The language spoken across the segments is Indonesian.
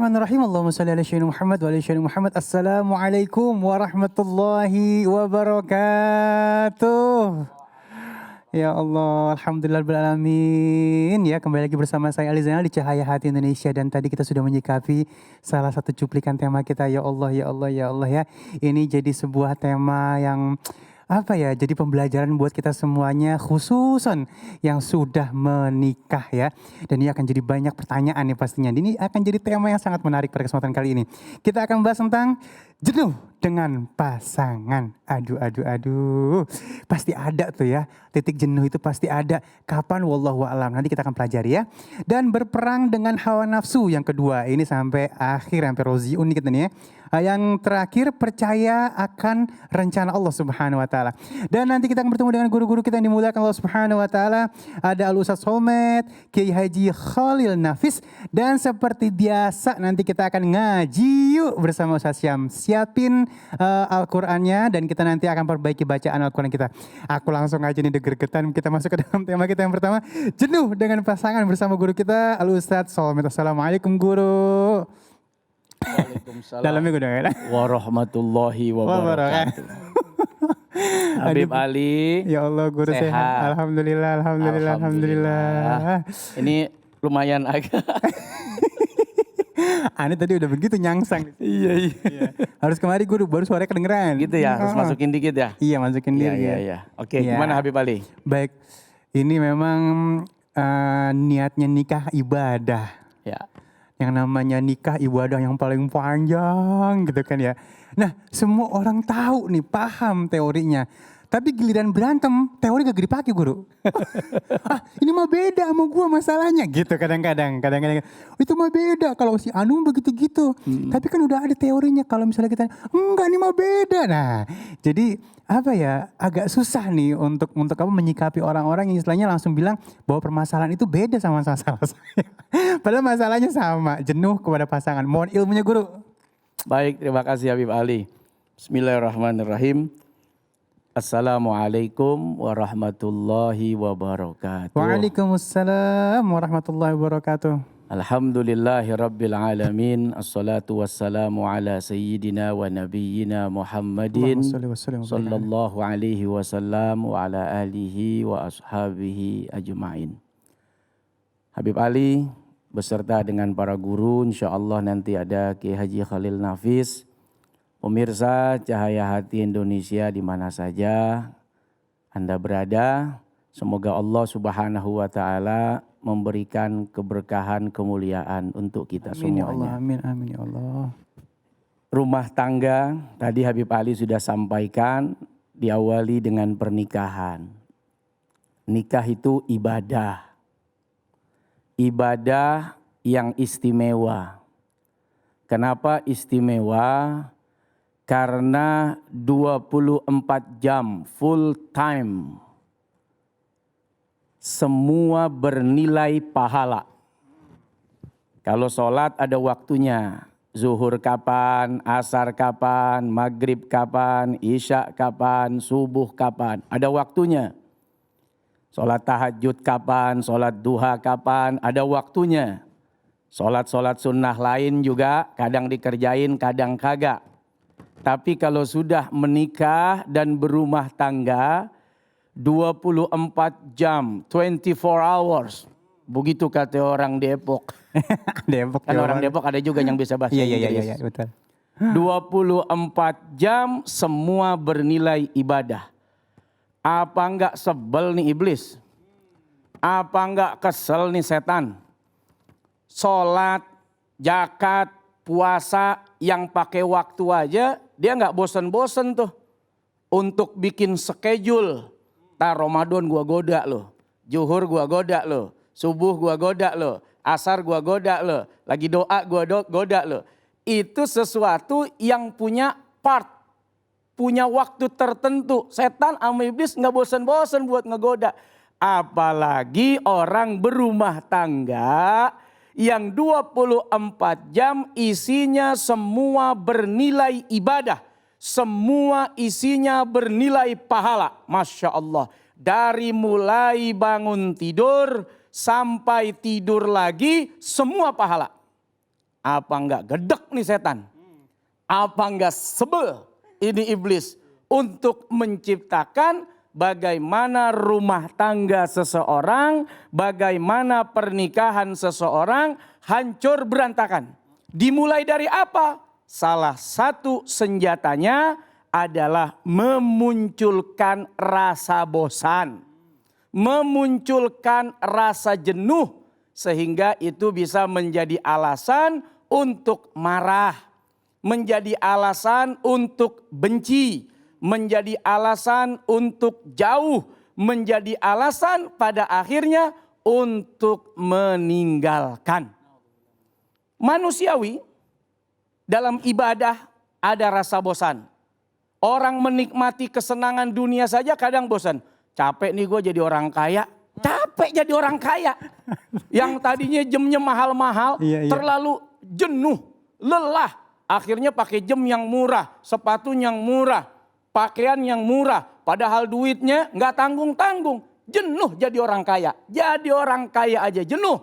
Bismillahirrahmanirrahim. Allahumma salli ala sayyidina Muhammad wa ala sayyidina Muhammad. Assalamualaikum warahmatullahi wabarakatuh. Ya Allah, alhamdulillahirrahmanirrahim. Ya, kembali lagi bersama saya Ali Zainal di Cahaya Hati Indonesia. Dan tadi kita sudah menyikapi salah satu cuplikan tema kita. Ya Allah, ya Allah, ya Allah ya. Ini jadi sebuah tema yang jadi pembelajaran buat kita semuanya, khususan yang sudah menikah ya. Dan ini akan jadi banyak pertanyaan nih pastinya. Ini akan jadi tema yang sangat menarik pada kesempatan kali ini. Kita akan bahas tentang jenuh dengan pasangan. Aduh. Pasti ada tuh ya, titik jenuh itu pasti ada. Kapan? Wallahu a'lam. Nanti kita akan pelajari ya. Dan berperang dengan hawa nafsu yang kedua. Ini sampai akhir, sampai roziun kita nih ya. Yang terakhir, percaya akan rencana Allah Subhanahu wa taala. Dan nanti kita akan bertemu dengan guru-guru kita yang dimuliakan Allah Subhanahu wa taala. Ada Al-Ustaz Solmed, Kiai Haji Khalil Nafis, dan seperti biasa nanti kita akan ngaji yuk bersama Ustaz Syam. Siapin Al-Qur'annya dan kita nanti akan perbaiki bacaan Al-Qur'an kita. Aku langsung aja nih deg-degan, kita masuk ke dalam tema kita yang pertama, jenuh dengan pasangan, bersama guru kita Al-Ustaz Solmed. Assalamualaikum guru. Waalaikumsalam warahmatullahi wabarakatuh. Habib Ali. Ya Allah, guru sehat. Alhamdulillah. Ini lumayan agak. Aneh tadi udah begitu nyangsang. Iya. Harus kemari guru, baru suaranya kedengeran. Gitu ya, harus masukin dikit ya. Iya, masukin dikit. Iya. Oke, gimana Habib Ali? Baik, ini memang niatnya nikah ibadah. Ya. Yang namanya nikah ibadah yang paling panjang gitu kan ya. Nah, semua orang tahu nih, paham teorinya. Tapi giliran berantem, teori gak dipakai guru. Ini mah beda sama gua masalahnya gitu kadang-kadang. Itu mah beda kalau si Anu begitu gitu. Tapi kan udah ada teorinya kalau misalnya kita enggak, ini mah beda. Nah, jadi agak susah nih untuk menyikapi orang-orang yang istilahnya langsung bilang bahwa permasalahan itu beda sama masalah saya. Padahal masalahnya sama, jenuh kepada pasangan. Mohon ilmunya guru. Baik, terima kasih Habib Ali. Bismillahirrahmanirrahim. Assalamualaikum warahmatullahi wabarakatuh. Waalaikumsalam warahmatullahi wabarakatuh. Alhamdulillahi rabbil alamin. Assalatu wassalamu ala sayyidina wa nabiyyina Muhammadin sallallahu alaihi wasallam wa ala alihi wa ashabihi ajma'in. Habib Ali beserta dengan para guru, insyaallah nanti ada Kiai Haji Khalil Nafis. Pemirsa Cahaya Hati Indonesia di mana saja Anda berada, semoga Allah Subhanahu wa taala memberikan keberkahan, kemuliaan untuk kita semuanya. Amin ya Allah. Rumah tangga, tadi Habib Ali sudah sampaikan, diawali dengan pernikahan. Nikah itu ibadah. Ibadah yang istimewa. Kenapa istimewa? Karena 24 jam full time. Semua bernilai pahala. Kalau sholat ada waktunya. Zuhur kapan, asar kapan, maghrib kapan, isya kapan, subuh kapan. Ada waktunya. Sholat tahajud kapan, sholat duha kapan, ada waktunya. Sholat sunnah lain juga kadang dikerjain, kadang kagak. Tapi kalau sudah menikah dan berumah tangga, 24 jam, 24 hours. Begitu kata orang Depok. Depok. Kan orang Depok ada juga yang bisa bahasa Inggris. Iya, betul. 24 jam semua bernilai ibadah. Apa enggak sebel nih iblis? Apa enggak kesel nih setan? Sholat, zakat, puasa yang pakai waktu aja, dia nggak bosen-bosen tuh untuk bikin schedule. Ramadan gua goda lo, zuhur gua goda lo, subuh gua goda lo, asar gua goda lo, lagi doa gua goda lo. Itu sesuatu yang punya part, punya waktu tertentu. Setan sama iblis nggak bosen-bosen buat ngegoda. Apalagi orang berumah tangga yang 24 jam isinya semua bernilai ibadah. Semua isinya bernilai pahala. Masya Allah. Dari mulai bangun tidur sampai tidur lagi semua pahala. Apa enggak gedek nih setan? Apa enggak sebel ini iblis untuk menciptakan bagaimana rumah tangga seseorang, bagaimana pernikahan seseorang hancur berantakan. Dimulai dari apa? Salah satu senjatanya adalah memunculkan rasa bosan, memunculkan rasa jenuh, sehingga itu bisa menjadi alasan untuk marah, menjadi alasan untuk benci, menjadi alasan untuk jauh, menjadi alasan pada akhirnya untuk meninggalkan. Manusiawi dalam ibadah ada rasa bosan. Orang menikmati kesenangan dunia saja kadang bosan. Capek nih gue jadi orang kaya. Capek jadi orang kaya. Yang tadinya jamnya mahal-mahal, terlalu jenuh, lelah. Akhirnya pakai jam yang murah, sepatu yang murah, pakaian yang murah. Padahal duitnya nggak tanggung-tanggung. Jenuh jadi orang kaya. Jadi orang kaya aja jenuh.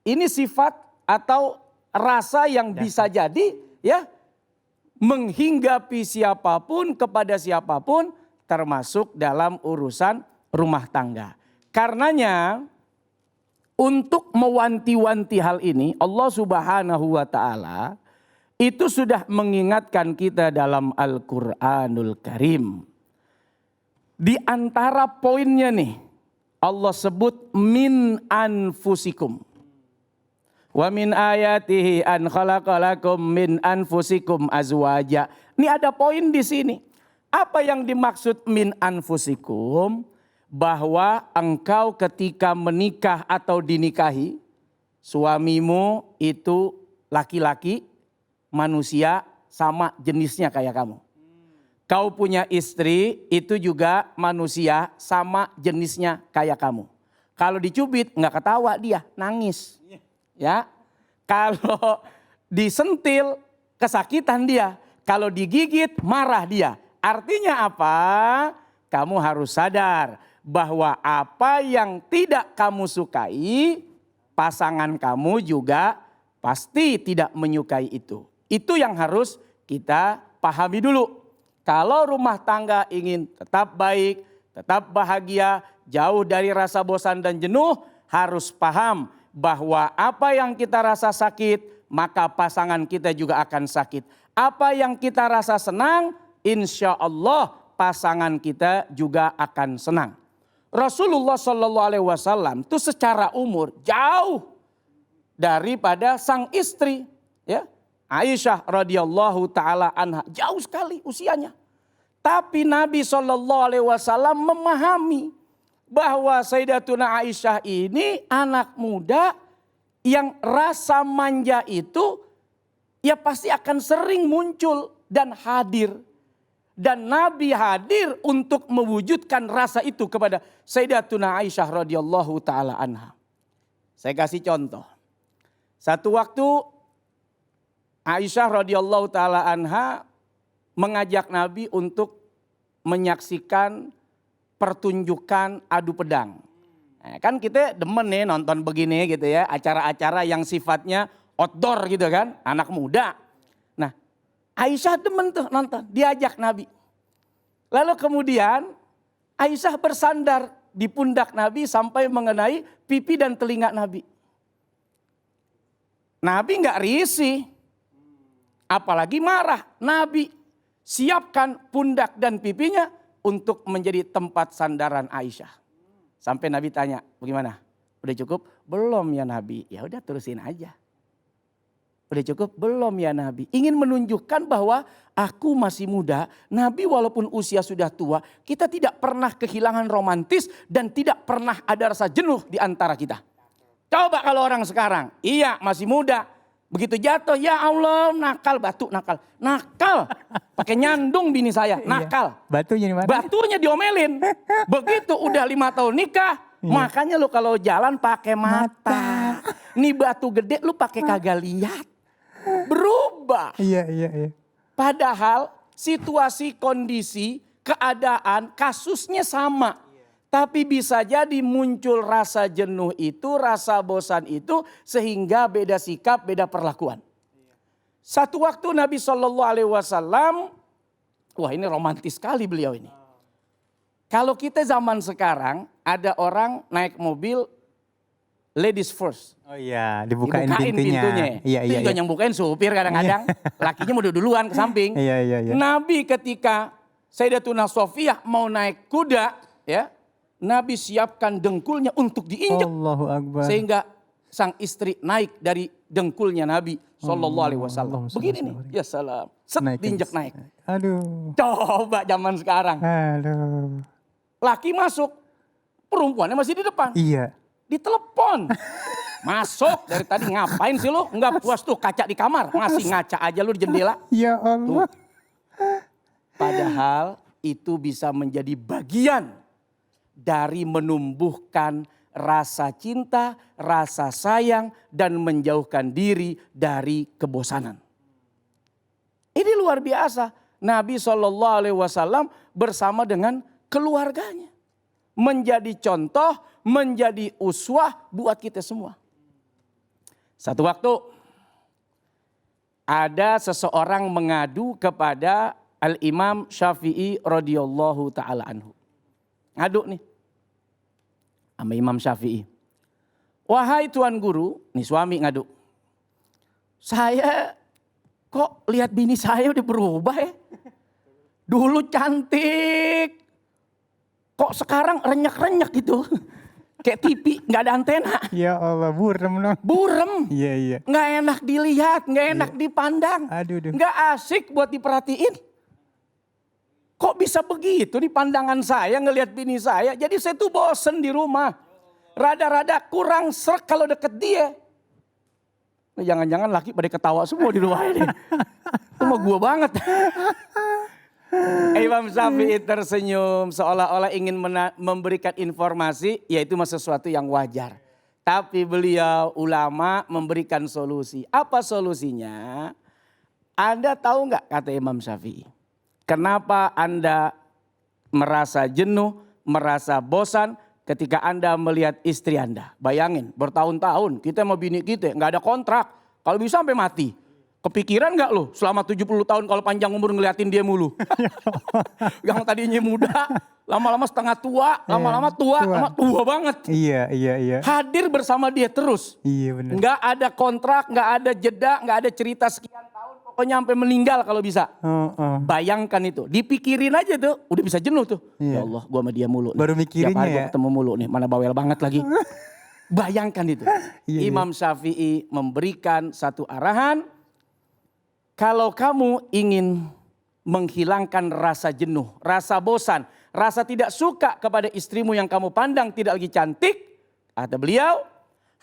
Ini sifat atau rasa yang bisa jadi ya menghinggapi siapapun kepada siapapun, termasuk dalam urusan rumah tangga. Karenanya untuk mewanti-wanti hal ini Allah Subhanahu wa taala itu sudah mengingatkan kita dalam Al-Qur'anul Karim. Di antara poinnya nih Allah sebut min anfusikum. Wa min ayatihi an khalaqalakum min anfusikum azwaja. Ini ada poin di sini. Apa yang dimaksud min anfusikum? Bahwa engkau ketika menikah atau dinikahi, suamimu itu laki-laki, manusia sama jenisnya kayak kamu. Kau punya istri itu juga manusia sama jenisnya kayak kamu. Kalau dicubit nggak ketawa dia, nangis. Ya, kalau disentil kesakitan dia, kalau digigit marah dia. Artinya apa? Kamu harus sadar bahwa apa yang tidak kamu sukai, pasangan kamu juga pasti tidak menyukai itu. Itu yang harus kita pahami dulu. Kalau rumah tangga ingin tetap baik, tetap bahagia, jauh dari rasa bosan dan jenuh, harus paham bahwa apa yang kita rasa sakit, maka pasangan kita juga akan sakit. Apa yang kita rasa senang, insya Allah pasangan kita juga akan senang. Rasulullah Shallallahu Alaihi Wasallam itu secara umur jauh daripada sang istri, ya Aisyah radhiyallahu taala anha, jauh sekali usianya. Tapi Nabi Shallallahu Alaihi Wasallam memahami bahwa Sayyidatuna Aisyah ini anak muda yang rasa manja itu ya pasti akan sering muncul dan hadir. Dan Nabi hadir untuk mewujudkan rasa itu kepada Sayyidatuna Aisyah radhiyallahu taala anha. Saya kasih contoh. Satu waktu Aisyah radhiyallahu taala anha mengajak Nabi untuk menyaksikan pertunjukan adu pedang. Nah, kan kita demen nih nonton begini gitu ya, acara-acara yang sifatnya outdoor gitu kan, anak muda. Nah, Aisyah demen tuh nonton, diajak Nabi. Lalu kemudian Aisyah bersandar di pundak Nabi sampai mengenai pipi dan telinga Nabi. Nabi nggak risih, apalagi marah. Nabi siapkan pundak dan pipinya untuk menjadi tempat sandaran Aisyah. Sampai Nabi tanya, bagaimana? Udah cukup? Belum ya Nabi. Ya udah terusin aja. Udah cukup? Belum ya Nabi. Ingin menunjukkan bahwa aku masih muda. Nabi walaupun usia sudah tua, kita tidak pernah kehilangan romantis dan tidak pernah ada rasa jenuh di antara kita. Coba kalau orang sekarang, iya masih muda. Begitu jatuh, ya Allah nakal, batu nakal. Nakal, pakai nyandung bini saya, nakal. Batunya di mana? Batunya diomelin. Begitu udah 5 tahun nikah, makanya lu kalau jalan pakai mata. Nih batu gede lu pakai kagak lihat. Berubah. Iya. Padahal situasi, kondisi, keadaan, kasusnya sama. Tapi bisa jadi muncul rasa jenuh itu, rasa bosan itu sehingga beda sikap, beda perlakuan. Satu waktu Nabi SAW, wah ini romantis sekali beliau ini. Kalau kita zaman sekarang ada orang naik mobil ladies first. Oh iya, dibukain Dibukain pintunya. Iya, Itu iya, juga iya. yang bukain supir kadang-kadang. Lakinya mau duluan ke samping. Iya, iya, iya. Nabi ketika Sayyidatuna Sofiyah mau naik kuda, ya, Nabi siapkan dengkulnya untuk diinjak. Allahu Akbar. Sehingga sang istri naik dari dengkulnya Nabi Sallallahu Alaihi Wasallam. Begini nih, ya salam. Set diinjak naik. Aduh. Coba zaman sekarang. Aduh. Laki masuk, perempuannya masih di depan. Iya. Ditelepon. Masuk dari tadi ngapain sih lu? Enggak puas tuh kaca di kamar. Masih ngaca aja lu di jendela. Ya Allah. Padahal itu bisa menjadi bagian dari menumbuhkan rasa cinta, rasa sayang, dan menjauhkan diri dari kebosanan. Ini luar biasa. Nabi SAW bersama dengan keluarganya. Menjadi contoh, menjadi uswah buat kita semua. Satu waktu ada seseorang mengadu kepada Al-Imam Syafi'i radhiyallahu ta'ala anhu. Ngadu nih sama Imam Syafi'i. Wahai Tuan Guru, nih suami ngadu. Saya kok lihat bini saya udah berubah ya. Dulu cantik. Kok sekarang renyak-renyak gitu. Kayak TV gak ada antena. Ya Allah, burem dong. Burem. Iya, iya. Gak enak dilihat, gak enak dipandang. Aduh, aduh. Gak asik buat diperhatiin. Kok bisa begitu di pandangan saya ngelihat bini saya. Jadi saya tuh bosen di rumah. Rada-rada kurang srek kalau deket dia. Nah, jangan-jangan laki pada ketawa semua di rumah ini. Itu mah gua banget. Imam Syafi'i tersenyum seolah-olah ingin memberikan informasi. Yaitu sesuatu yang wajar. Tapi beliau ulama memberikan solusi. Apa solusinya? Anda tahu nggak kata Imam Syafi'i? Kenapa Anda merasa jenuh, merasa bosan ketika Anda melihat istri Anda? Bayangin bertahun-tahun kita sama bini kita nggak ada kontrak. Kalau bisa sampai mati. Kepikiran nggak lo selama 70 tahun kalau panjang umur ngeliatin dia mulu? Yang tadinya muda, lama-lama setengah tua, lama-lama tua, lama tua banget. Iya, iya, iya. Hadir bersama dia terus. Iya benar. Nggak ada kontrak, nggak ada jeda, nggak ada cerita sekian tahun. Pokoknya sampai meninggal kalau bisa. Bayangkan itu, dipikirin aja tuh, udah bisa jenuh tuh. Iya. Ya Allah, gua sama dia mulu. Baru mikirinnya tiap hari ya. gua ketemu mulu nih, mana bawel banget lagi. Bayangkan itu. Iya, Imam Syafi'i memberikan satu arahan. Kalau kamu ingin menghilangkan rasa jenuh, rasa bosan, rasa tidak suka kepada istrimu yang kamu pandang tidak lagi cantik, kata beliau,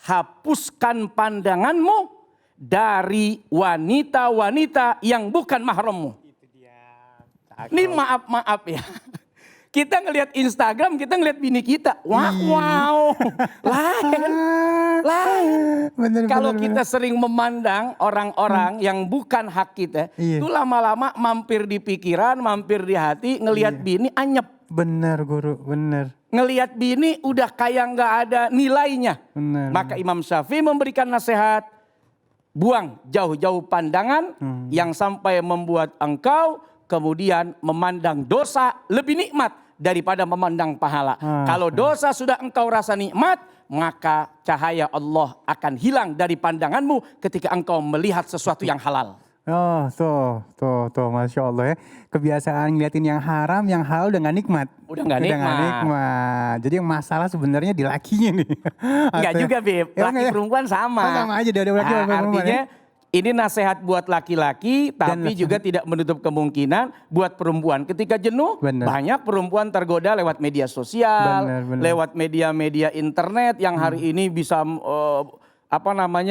hapuskan pandanganmu dari wanita-wanita yang bukan mahrammu. Ini maaf ya. Kita ngelihat Instagram, kita ngelihat bini kita. Wow. Lain. Kalau kita sering memandang orang-orang yang bukan hak kita. Itu lama-lama mampir di pikiran, mampir di hati. Ngelihat bini anyep. Benar Guru, benar. Ngelihat bini udah kayak gak ada nilainya. Benar. Maka Imam Syafi'i memberikan nasihat. Buang jauh-jauh pandangan yang sampai membuat engkau kemudian memandang dosa lebih nikmat daripada memandang pahala. Kalau dosa sudah engkau rasa nikmat, maka cahaya Allah akan hilang dari pandanganmu ketika engkau melihat sesuatu yang halal. Oh, tuh, Masya Allah ya. Kebiasaan ngeliatin yang haram, yang halal udah gak nikmat. Udah gak nikmat. Jadi yang masalah sebenarnya di lakinya nih. Enggak juga, Beb. Laki perempuan sama. Oh, sama aja, ada laki perempuan. Artinya ini nasihat buat laki-laki, tapi juga tidak menutup kemungkinan buat perempuan. Ketika jenuh, banyak perempuan tergoda lewat media sosial, lewat media-media internet yang hari ini bisa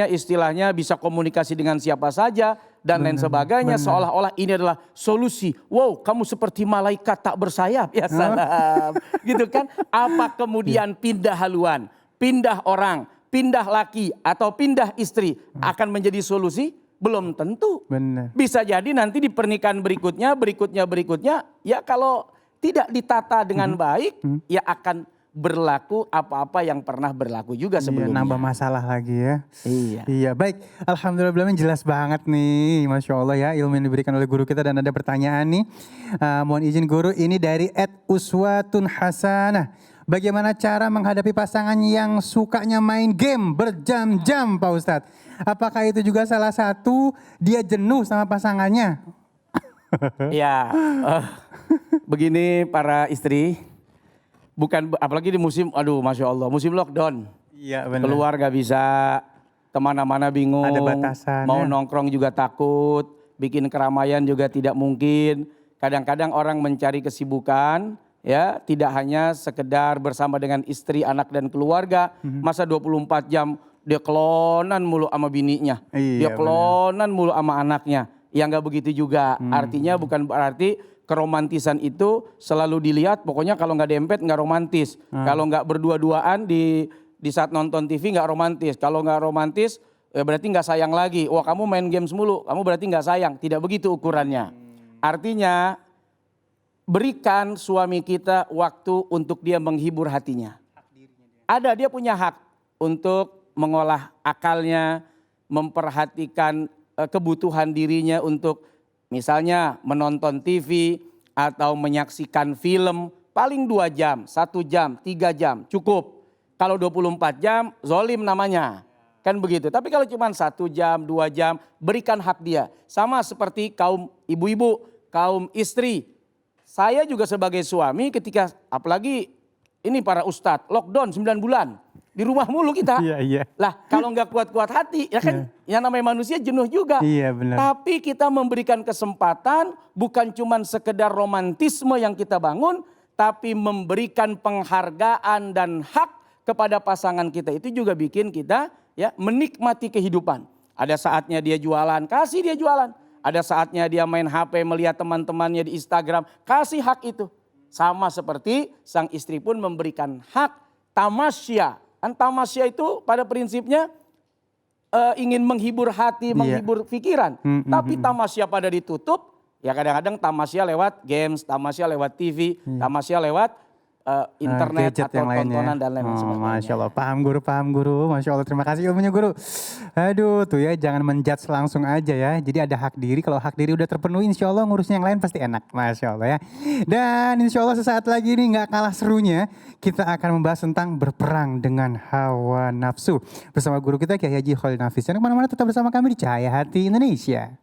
istilahnya bisa komunikasi dengan siapa saja dan lain sebagainya. Seolah-olah ini adalah solusi. Wow, kamu seperti malaikat tak bersayap. Ya salam. Gitu kan? Apa kemudian pindah haluan, pindah orang, pindah laki atau pindah istri akan menjadi solusi? Belum tentu. Benar. Bisa jadi nanti di pernikahan berikutnya, ya kalau tidak ditata dengan baik, ya akan berlaku apa-apa yang pernah berlaku juga Iya, sebelumnya. nambah masalah lagi ya. Iya. Iya, baik. Alhamdulillah jelas banget nih. Masya Allah ya, ilmu yang diberikan oleh guru kita. Dan ada pertanyaan nih. Mohon izin guru, ini dari @uswatun hasanah. Bagaimana cara menghadapi pasangan yang sukanya main game berjam-jam Pak Ustadz? Apakah itu juga salah satu dia jenuh sama pasangannya? Ya, begini para istri, bukan apalagi di musim, aduh masya Allah, musim lockdown, Iya benar. keluar gak bisa, kemana-mana bingung, Ada batasan, mau ya. nongkrong juga takut, bikin keramaian juga tidak mungkin. Kadang-kadang orang mencari kesibukan, ya tidak hanya sekedar bersama dengan istri, anak dan keluarga, masa 24 jam dia kelonan mulu sama bininya, Iya, dia kelonan mulu sama anaknya. Ya nggak begitu juga. Artinya bukan berarti keromantisan itu selalu dilihat. Pokoknya kalau nggak dempet nggak romantis. Kalau nggak berdua-duaan di saat nonton TV nggak romantis. Kalau nggak romantis ya berarti nggak sayang lagi. Wah kamu main games mulu, kamu berarti nggak sayang. Tidak begitu ukurannya. Artinya berikan suami kita waktu untuk dia menghibur hatinya. Ada, dia punya hak untuk mengolah akalnya, memperhatikan kebutuhan dirinya untuk misalnya menonton TV atau menyaksikan film paling 2 jam, 1 jam, 3 jam cukup. Kalau 24 jam zolim namanya. Kan begitu. Tapi kalau cuma 1 jam, 2 jam berikan hak dia. Sama seperti kaum ibu-ibu, kaum istri. Saya juga sebagai suami ketika apalagi ini para ustadz lockdown 9 bulan. Di rumah mulu kita. Iya, iya. Lah kalau nggak kuat-kuat hati ya kan yang namanya manusia jenuh juga. Iya benar. Tapi kita memberikan kesempatan bukan cuma sekedar romantisme yang kita bangun. Tapi memberikan penghargaan dan hak kepada pasangan kita. Itu juga bikin kita ya menikmati kehidupan. Ada saatnya dia jualan, kasih dia jualan. Ada saatnya dia main HP melihat teman-temannya di Instagram, kasih hak itu. Sama seperti sang istri pun memberikan hak tamasya. Kan tamasya itu pada prinsipnya ingin menghibur hati, menghibur pikiran. Tapi tamasya pada ditutup, ya kadang-kadang tamasya lewat games, tamasya lewat TV, tamasya lewat internet Gadget atau yang lainnya. tontonan dan lain sebagainya. Masya Allah, paham guru. Masya Allah, terima kasih ilmunya guru. Aduh tuh ya, jangan menjudge langsung aja ya. Jadi ada hak diri, kalau hak diri udah terpenuhi insya Allah ngurusnya yang lain pasti enak. Masya Allah ya. Dan insya Allah sesaat lagi nih gak kalah serunya, kita akan membahas tentang berperang dengan hawa nafsu. Bersama guru kita Kiai Haji Khalil Nafis. Jangan kemana-mana, tetap bersama kami di Cahaya Hati Indonesia.